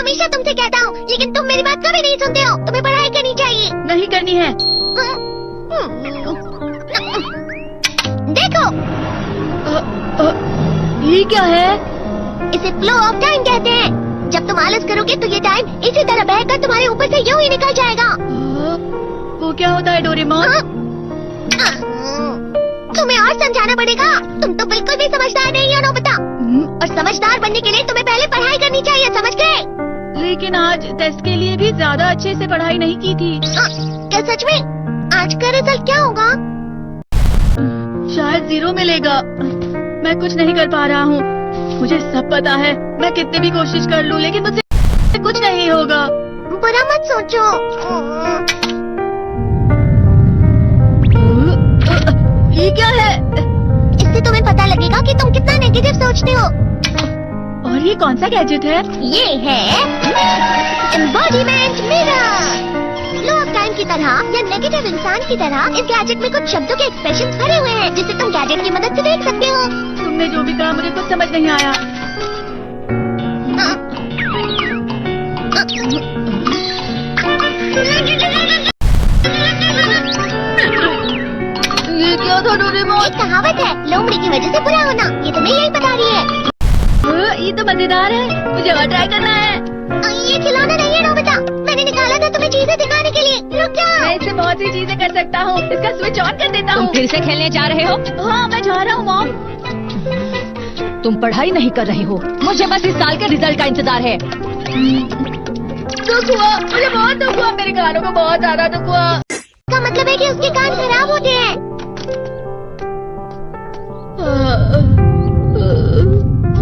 हमेशा तुमसे कहता हूँ, लेकिन तुम मेरी बात कभी नहीं सुनते हो। तुम्हें पढ़ाई करनी चाहिए। नहीं करनी है। देखो, ये क्या है? इसे फ्लो ऑफ टाइम कहते हैं। जब तुम आलस करोगे तो ये टाइम इसी तरह बहकर तुम्हारे ऊपर से यूं ही निकल जाएगा। वो क्या होता है डोरेमोन? तुम्हें और समझाना पड़ेगा। तुम तो बिल्कुल भी समझदार नहीं हो नोबिता। और समझदार बनने के लिए तुम्हें पहले पढ़ाई करनी चाहिए, समझ गए? लेकिन आज टेस्ट के लिए भी ज्यादा अच्छे से पढ़ाई नहीं की थी। क्या सच में? आज का रिजल्ट क्या होगा? शायद 0 मिलेगा। मैं कुछ नहीं कर पा रहा हूँ। मुझे सब पता है। मैं कितनी भी कोशिश कर लूँ, लेकिन मुझसे कुछ नहीं होगा। बुरा मत सोचो। ये क्या है? इससे तुम्हें पता लगेगा कि तुम कितना नेगेटिव सोचते हो। और ये कौन सा गैजेट है? ये है embodiment mirror. Flow of time की तरह या नेगेटिव इंसान की तरह इस गैजेट में कुछ शब्दों के एक्सप्रेशंस भरे हुए हैं, जिसे तुम गैजेट की मदद से देख सकते हो। तुमने जो भी कहा मुझे कुछ समझ नहीं आया। ये क्या था डोरेमोन? एक कहावत है, लोमड़ी की वजह से बुरा होना। ये तुम्हें यही बता रही है। ये तो मजेदार है। मुझे और ट्राई करना है। ये खिलौना नहीं है नोबिता। मैंने निकाला था तुम्हें चीजें दिखाने के लिए। रुक जाओ। मैं इससे बहुत सी चीजें कर सकता हूँ। इसका स्विच ऑन कर देता हूँ। तुम फिर से खेलने जा रहे हो? हाँ, मैं जा रहा हूँ मॉम। तुम पढ़ाई नहीं कर रहे हो। मुझे बस इस साल के रिजल्ट का इंतजार है। दुख हुआ, मुझे बहुत दुख हुआ। मेरे कानों को बहुत ज्यादा दुख हुआ। का मतलब है कि उसके कान खराब होते हैं।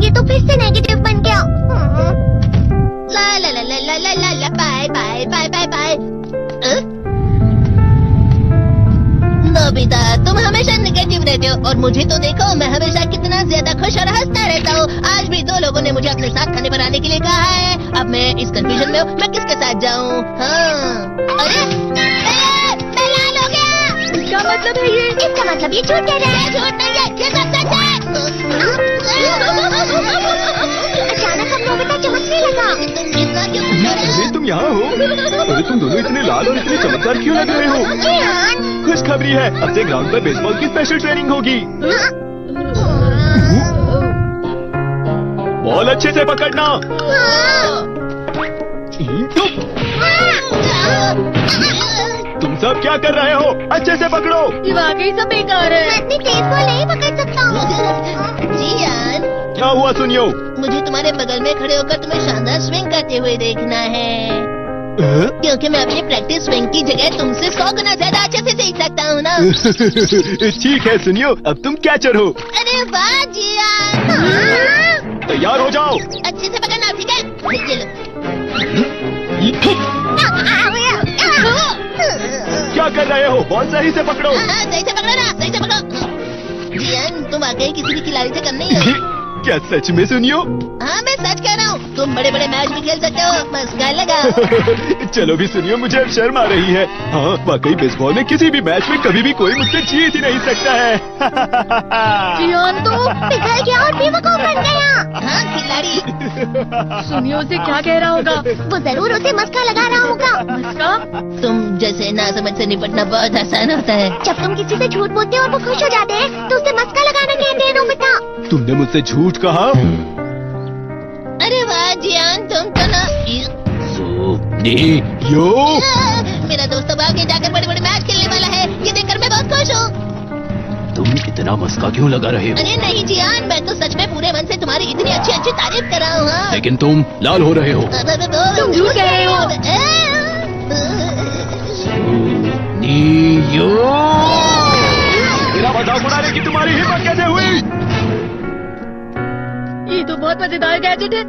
ये तो फिर से नेगेटिव बन गया। ला ला ला ला ला ला ला bye bye bye bye bye. Nobita, तुम हमेशा नेगेटिव रहते हो और मुझे तो देखो, मैं हमेशा कितना ज्यादा खुश और हंसता रहता हूँ। आज भी 2 लोगों ने मुझे अपने साथ खाने पर आने के लिए कहा है। अब मैं इस कंफ्यूजन में हूँ, मैं किसके साथ जाऊँ? हाँ, अरे मैं लाल हो गया। क्या मतलब है ये? इसका मतलब ये झूठ कह रहा है। झूठ नहीं है, ये सब सच है। अचानक अब नोबिता चमकने लगा। तुम इतना क्यों कर रहे हो? तुम यहाँ हो? अरे तुम दोनों इतने लाल और इतने चमकदार क्यों लग रहे हो? खुशखबरी है, अब से ग्राउंड पर बेसबॉल की स्पेशल ट्रेनिंग होगी। बॉल अच्छे से पकड़ना। तुम सब क्या कर रहे हो? अच्छे से पकड़ो। ये वाकई सब बेकार है। मैं इतनी तेज बॉल नहीं पकड़ सकता हूँ। जियान, क्या हुआ सुनियो? मुझे तुम्हारे बगल में खड़े होकर तुम्हें शानदार स्विंग करते हुए देखना है, क्योंकि मैं अपनी प्रैक्टिस स्विंग की जगह तुमसे 100 गुना ज्यादा अच्छे से सीख सकता हूँ ना। ठीक है सुनियो, अब तुम कैचर हो। अरे वाह जियान। तैयार हो जाओ। अच्छे से पकड़ना, ठीक है? ये लो। क्या कर रहे हो? बॉल सही से पकड़ो। सही से पकड़ो ना, सही से पकड़ो। जियान, तुम आगे किसी भी खिलाड़ी से कम नहीं हो। क्या सच में सुनियो? हाँ, मैं सच कह रहा हूँ। तुम बड़े बड़े मैच भी खेल सकते हो, मस्का लगा। चलो भी सुनियो, मुझे अब शर्म आ रही है। हाँ, वाकई बेसबॉल में किसी भी मैच में कभी भी कोई मुझसे जीत ही नहीं सकता है। जियान तो पिघल गया और बेवकूफ बन गया। हाँ, खिलाड़ी। सुनियो से क्या कह रहा होगा? वो जरूर उसे मस्का लगा रहा होगा। मस्का? तुम जैसे नासमझ से निपटना बहुत आसान होता है। जब तुम किसी से झूठ बोलते हो और वो खुश हो जाते हैं, तो उसे मस्का लगाना कहते हैं नोबिता। तुमने मुझसे झूठ कहा? अरे वाह जियान, तुम तो ना। यो मेरा दोस्त अब आगे जाकर बड़े बड़े मैच खेलने वाला है। ये देखकर मैं बहुत खुश हूँ। तुम इतना मस्का क्यों लगा रहे हो? अरे नहीं जियान, मैं तो सच में पूरे मन से तुम्हारी इतनी अच्छी अच्छी तारीफ कर रहा हूँ। हाँ। लेकिन तुम लाल हो रहे हो। तुम झूठ कह रहे हो। मेरा मजाक उड़ाने की तुम्हारी हिम्मत कैसे हुई? ये तो बहुत मजेदार गैजेट है।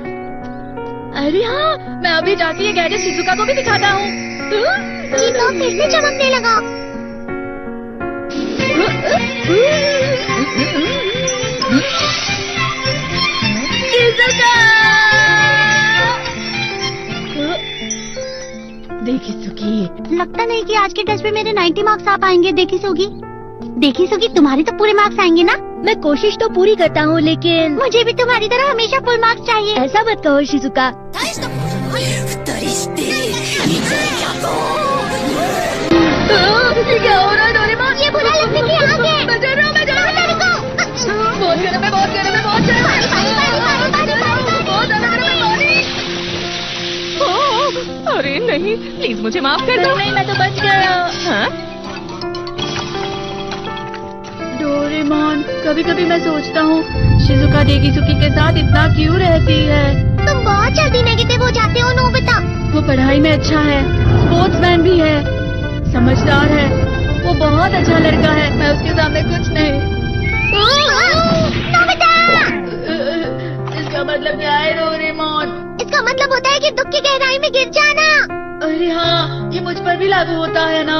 अरे हाँ, मैं अभी जाके ये गैजेट शिजुका को भी दिखाता हूँ। ये तो फिर से चमकने लगा। शिजुका! देखी सुगी, लगता नहीं कि आज के टेस्ट में मेरे 90 मार्क्स आ पाएंगे। देखी सुगी, तुम्हारे तो पूरे मार्क्स आएंगे ना? मैं कोशिश तो पूरी करता हूँ, लेकिन मुझे भी तुम्हारी तरह हमेशा फुल मार्क्स चाहिए। ऐसा मत कहो शिजुका। ये क्या हो रहा है डोरेमोन? ये बुरा लगने की आग है। मैं डर रहा हूँ, मैं डर रहा हूँ। बहुत गर्म है, बहुत गर्म है, बहुत गर्म है। बहुत ज्यादा गर्म है पानी। ओह, अरे नहीं, प्लीज मुझे माफ कर दो। नहीं, मैं तो बच गया। हाँ? डोरेमोन, कभी कभी मैं सोचता हूँ शिजुका डेकिसुकी के साथ इतना क्यों रहती है। तुम बहुत जल्दी नेगेटिव हो जाते हो नोबिता। वो पढ़ाई में अच्छा है, स्पोर्ट्समैन भी है, समझदार है, वो बहुत अच्छा लड़का है। मैं उसके सामने कुछ नहीं। नोबिता! इसका मतलब क्या है डोरेमोन? इसका मतलब होता है कि दुख की गहराई में गिर जाना। अरे हाँ, ये मुझ पर भी लागू होता है ना।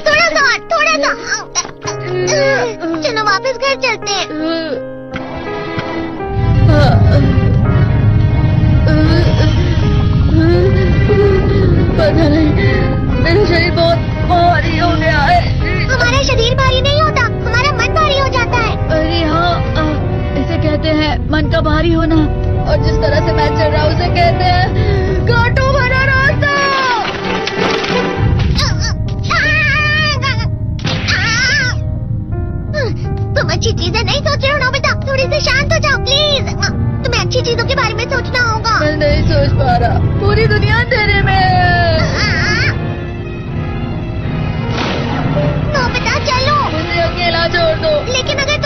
थोड़ा सा और, थोड़ा सा। चलो वापस घर चलते हैं। पता नहीं, मेरा शरीर बहुत भारी हो गया है। हमारा शरीर भारी नहीं होता, हमारा मन भारी हो जाता है। अरे हाँ, इसे कहते हैं मन का भारी होना। और जिस तरह से मैं चल रहा हूँ उसे कहते हैं कांटों भरा रास्ता। तुम अच्छी चीजें नहीं सोच रहे हो नोबिता, थोड़ी सी शांत हो जाओ प्लीज। तुम्हें अच्छी चीजों के बारे में सोचना होगा। मैं नहीं सोच पा रहा, पूरी दुनिया तेरे में है। नोबिता चलो। मुझे अकेला छोड़ दो। लेकिन अगर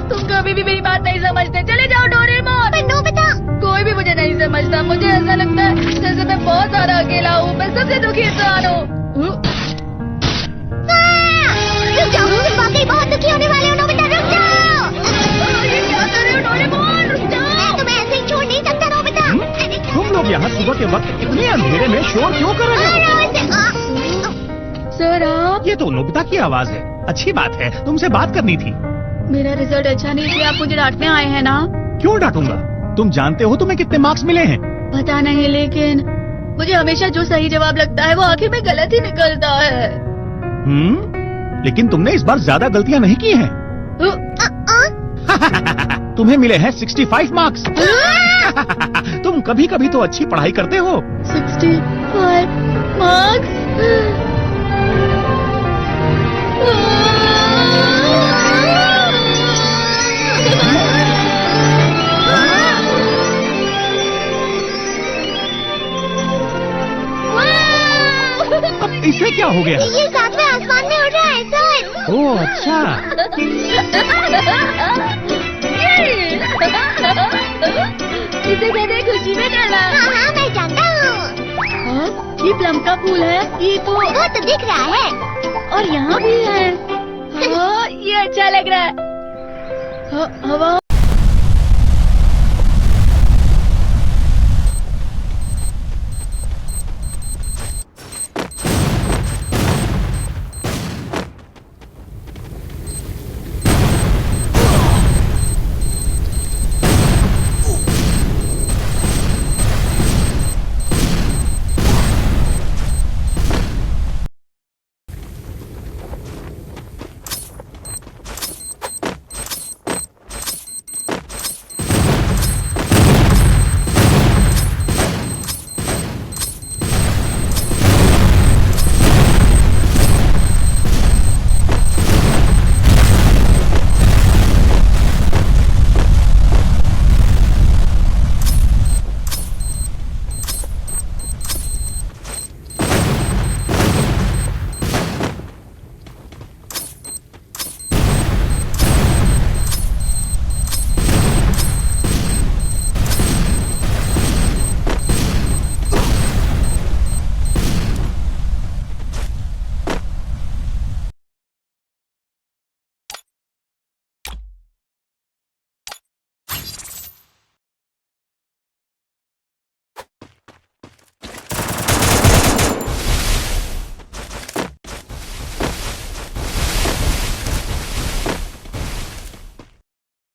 तुम कभी भी मेरी बात नहीं समझते, चले जाओ डोरेमोन। पर नोबिता। कोई भी मुझे नहीं समझता। मुझे ऐसा लगता है जैसे मैं बहुत सारा अकेला हूँ। मैं सबसे दुखी इंसान हूँ। रुक जाओ, तुम वाकई बहुत दुखी होने वाले हो नोबिता, रुक जाओ। ये क्या कर रहे हो डोरेमोन? रुक जाओ। मैं तुम्हें ऐसे ही छोड़ नहीं सकता नोबिता। तुम लोग यहाँ सुबह के वक्त इतने अंधेरे में शोर क्यों कर रहे हो? सर आप? ये तो नोबिता की आवाज है। अच्छी बात है, तुमसे बात करनी थी। मेरा रिजल्ट अच्छा नहीं इसलिए आप मुझे डांटने आए हैं ना? क्यों डांटूंगा? तुम जानते हो तुम्हें कितने मार्क्स मिले हैं? पता नहीं, लेकिन मुझे हमेशा जो सही जवाब लगता है वो आखिर में गलत ही निकलता है। लेकिन तुमने इस बार ज्यादा गलतियां नहीं की हैं। तुम्हें मिले हैं 65 मार्क्स। तुम कभी कभी तो अच्छी पढ़ाई करते हो। 65 मार्क्स? अब इसे क्या हो गया? ये सातवें आसमान में उड़ रहा है सर। ओह अच्छा। इसे कहते हैं खुशी में करना। हाँ मैं जानता हूँ। ये प्लम का फूल है। ये तो वो तो दिख रहा है। और यहाँ भी है। हाँ, ये अच्छा लग रहा है। हवा